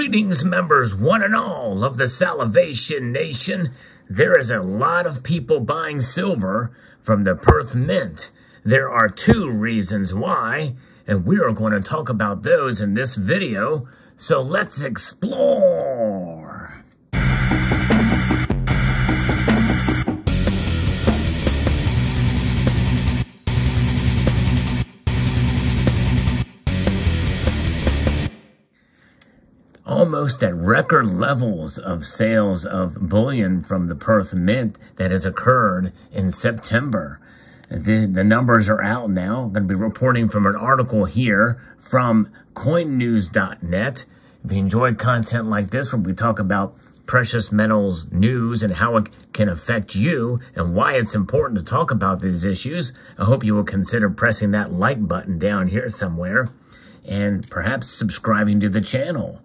Greetings, members, one and all of the Salivation Nation. There is a lot of people buying silver from the Perth Mint. There are two reasons why, and we are going to talk about those in this video. So let's explore. Almost at record levels of sales of bullion from the Perth Mint that has occurred in September. The numbers are out now. I'm going to be reporting from an article here from coinnews.net. If you enjoy content like this, where we talk about precious metals news and how it can affect you and why it's important to talk about these issues, I hope you will consider pressing that like button down here somewhere and perhaps subscribing to the channel.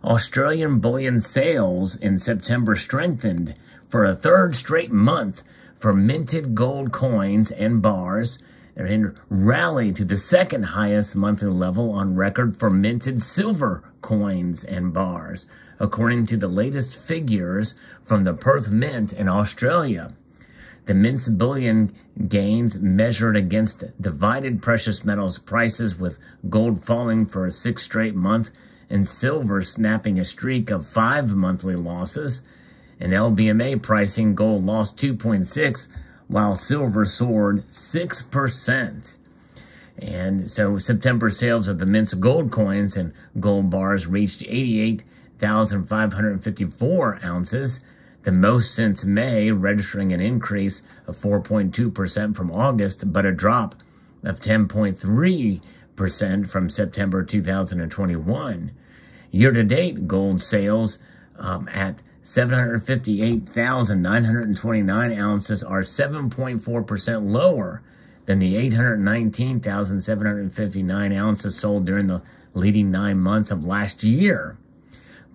Australian bullion sales in September strengthened for a third straight month for minted gold coins and bars, and rallied to the second highest monthly level on record for minted silver coins and bars, according to the latest figures from the Perth Mint in Australia. The Mint's bullion gains measured against divided precious metals prices, with gold falling for a sixth straight month and silver snapping a streak of 5 monthly losses. And LBMA pricing, gold lost 2.6%, while silver soared 6%. And so September sales of the Mint's gold coins and gold bars reached 88,554 ounces, the most since May, registering an increase of 4.2% from August, but a drop of 10.3% from September 2021. Year-to-date gold sales at 758,929 ounces are 7.4% lower than the 819,759 ounces sold during the leading 9 months of last year.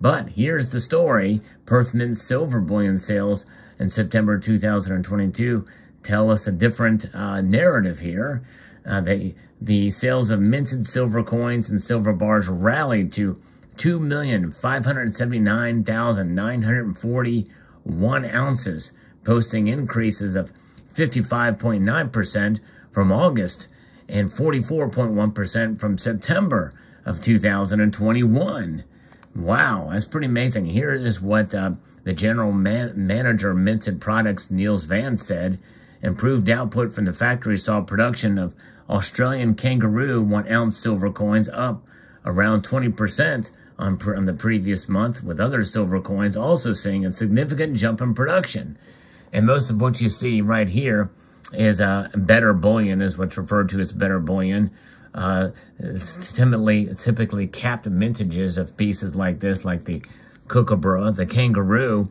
But here's the story. Perth Mint silver bullion sales in September 2022 tell us a different narrative here. The sales of minted silver coins and silver bars rallied to 2,579,941 ounces, posting increases of 55.9% from August and 44.1% from September of 2021. Wow, that's pretty amazing. Here is what the general manager of Minted Products, Niels Van, said. Improved output from the factory saw production of Australian Kangaroo 1 ounce silver coins up around 20% on the previous month, with other silver coins also seeing a significant jump in production. And most of what you see right here is better bullion, is what's referred to as better bullion. Typically capped mintages of pieces like this, like the Kookaburra, the Kangaroo,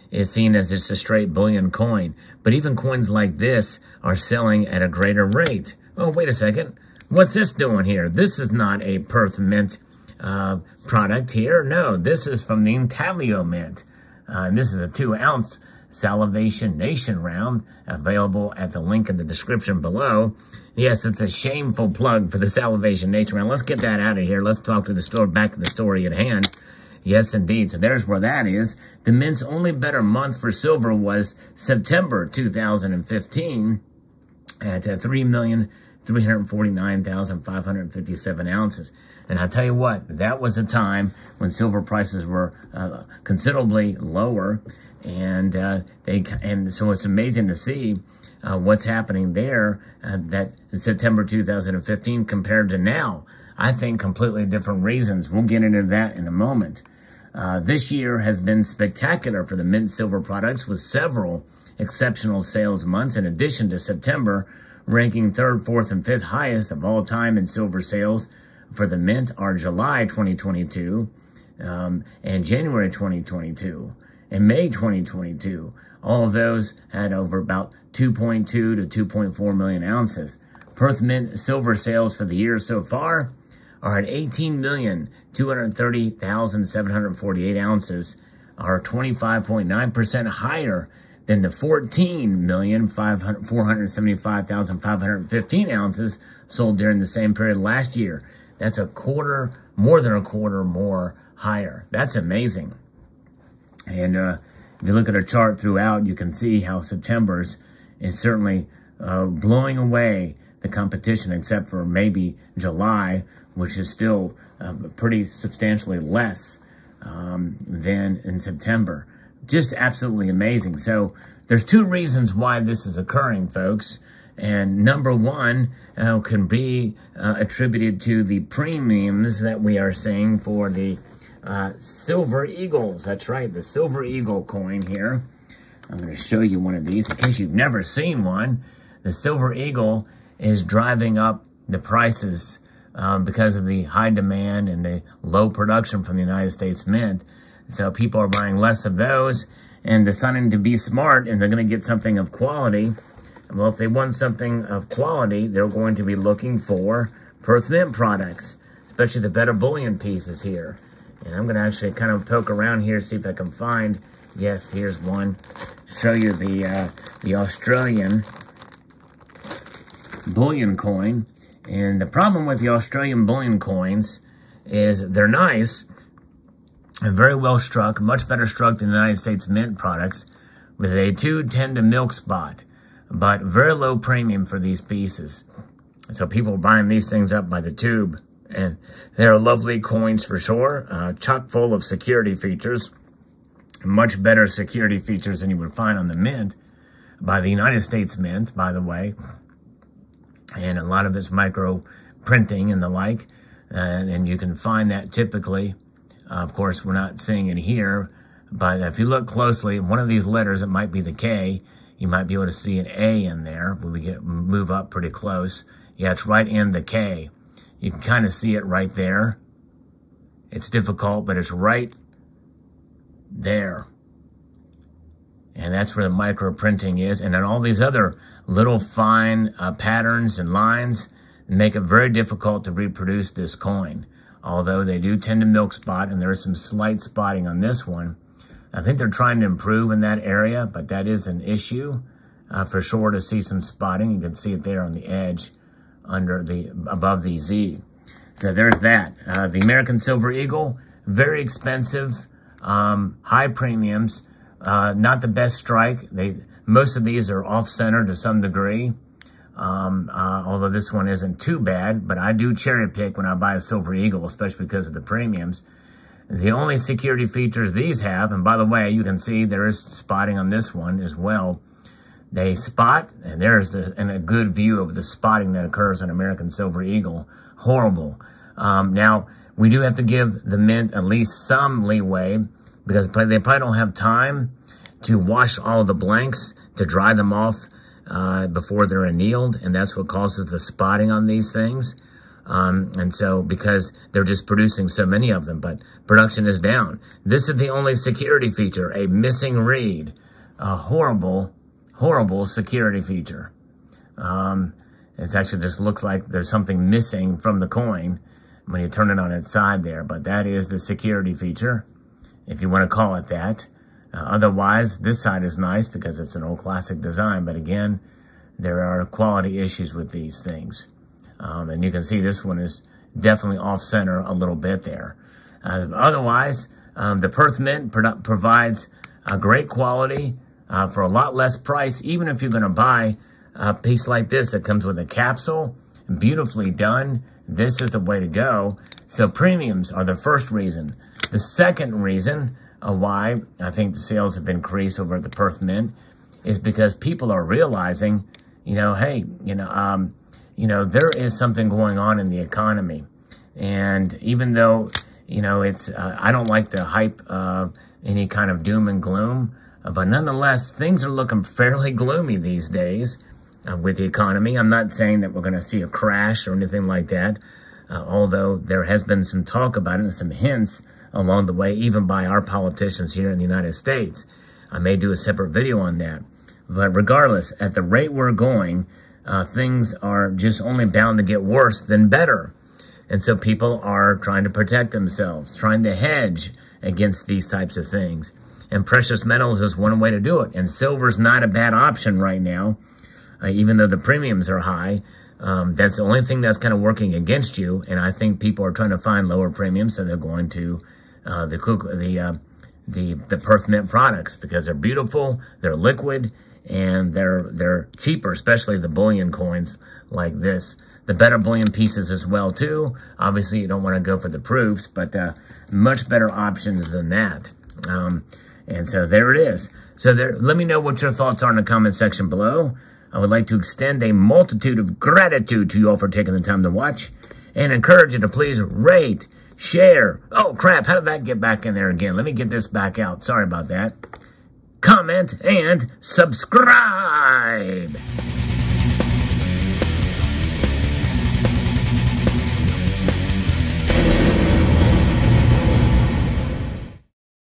is seen as just a straight bullion coin. But even coins like this are selling at a greater rate. Oh, wait a second. What's this doing here? This is not a Perth Mint product here. No, this is from the Intaglio Mint. And this is a 2 ounce Salivation Nation round, available at the link in the description below. Yes, it's a shameful plug for the Salivation Nation round. Let's get that out of here. Let's talk to the store, back to the story at hand. Yes, indeed. So there's where that is. The Mint's only better month for silver was September 2015 at 3,349,557 ounces. And I'll tell you what, that was a time when silver prices were considerably lower, and so it's amazing to see what's happening there. That September 2015 compared to now, I think completely different reasons. We'll get into that in a moment. This year has been spectacular for the Mint silver products, with several exceptional sales months in addition to September, ranking 3rd, 4th, and 5th highest of all time in silver sales for the Mint are July 2022 and January 2022 and May 2022. All of those had over about 2.2 to 2.4 million ounces. Perth Mint silver sales for the year so far are at 18,230,748 ounces, are 25.9% higher than the 14,475,515 ounces sold during the same period last year. That's a quarter more than a quarter more higher. That's amazing. And if you look at a chart throughout, you can see how September's is certainly blowing away the competition, except for maybe July, which is still pretty substantially less than in September. Just absolutely amazing. So there's two reasons why this is occurring, folks. And number one can be attributed to the premiums that we are seeing for the Silver Eagles. That's right, the Silver Eagle coin here. I'm going to show you one of these in case you've never seen one. The Silver Eagle is driving up the prices because of the high demand and the low production from the United States Mint. So people are buying less of those and deciding to be smart, and they're going to get something of quality. Well, if they want something of quality, they're going to be looking for Perth Mint products, especially the better bullion pieces here. And I'm going to actually kind of poke around here, see if I can find. Yes, here's one. Show you the Australian bullion coin. And the problem with the Australian bullion coins is they're nice and very well struck, much better struck than the United States Mint products, with a 210 to milk spot, but very low premium for these pieces. So people are buying these things up by the tube, and they're lovely coins for sure, chock full of security features, much better security features than you would find on the Mint, by the United States Mint, by the way. And a lot of it's micro printing and the like, and you can find that typically. Of course, we're not seeing it here, but if you look closely, one of these letters, it might be the K. You might be able to see an A in there when we move up pretty close. Yeah, it's right in the K. You can kind of see it right there. It's difficult, but it's right there. And that's where the micro printing is. And then all these other little fine patterns and lines make it very difficult to reproduce this coin. Although they do tend to milk spot, and there's some slight spotting on this one. I think they're trying to improve in that area, but that is an issue for sure to see some spotting. You can see it there on the edge above the Z. So there's that. The American Silver Eagle, very expensive, high premiums, not the best strike. Most of these are off-center to some degree, although this one isn't too bad, but I do cherry pick when I buy a Silver Eagle, especially because of the premiums. The only security features these have, and by the way, you can see there is spotting on this one as well. They spot, and there's a good view of the spotting that occurs on American Silver Eagle. Horrible. Now, we do have to give the Mint at least some leeway, because they probably don't have time to wash all the blanks, to dry them off before they're annealed, and that's what causes the spotting on these things. And so, because they're just producing so many of them, but production is down. This is the only security feature, a missing read. A horrible, horrible security feature. It actually just looks like there's something missing from the coin when you turn it on its side there, but that is the security feature, if you want to call it that. Otherwise, this side is nice because it's an old classic design, but again, there are quality issues with these things. And you can see this one is definitely off-center a little bit there. Otherwise, the Perth Mint provides a great quality for a lot less price, even if you're going to buy a piece like this that comes with a capsule, beautifully done. This is the way to go. So premiums are the first reason. The second reason why I think the sales have increased over at the Perth Mint is because people are realizing, hey, there is something going on in the economy. And even though, it's, I don't like to hype any kind of doom and gloom, but nonetheless, things are looking fairly gloomy these days with the economy. I'm not saying that we're going to see a crash or anything like that, although there has been some talk about it and some hints along the way, even by our politicians here in the United States. I may do a separate video on that. But regardless, at the rate we're going, things are just only bound to get worse than better. And so people are trying to protect themselves, trying to hedge against these types of things. And precious metals is one way to do it. And silver's not a bad option right now, even though the premiums are high. That's the only thing that's kind of working against you. And I think people are trying to find lower premiums, so they're going to the Perth Mint products because they're beautiful, they're liquid, and they're cheaper, especially the bullion coins like this. The better bullion pieces as well too. Obviously, you don't want to go for the proofs, but much better options than that. And so there it is. So let me know what your thoughts are in the comment section below. I would like to extend a multitude of gratitude to you all for taking the time to watch and encourage you to please rate, share. Oh, crap. How did that get back in there again? Let me get this back out. Sorry about that. Comment and subscribe.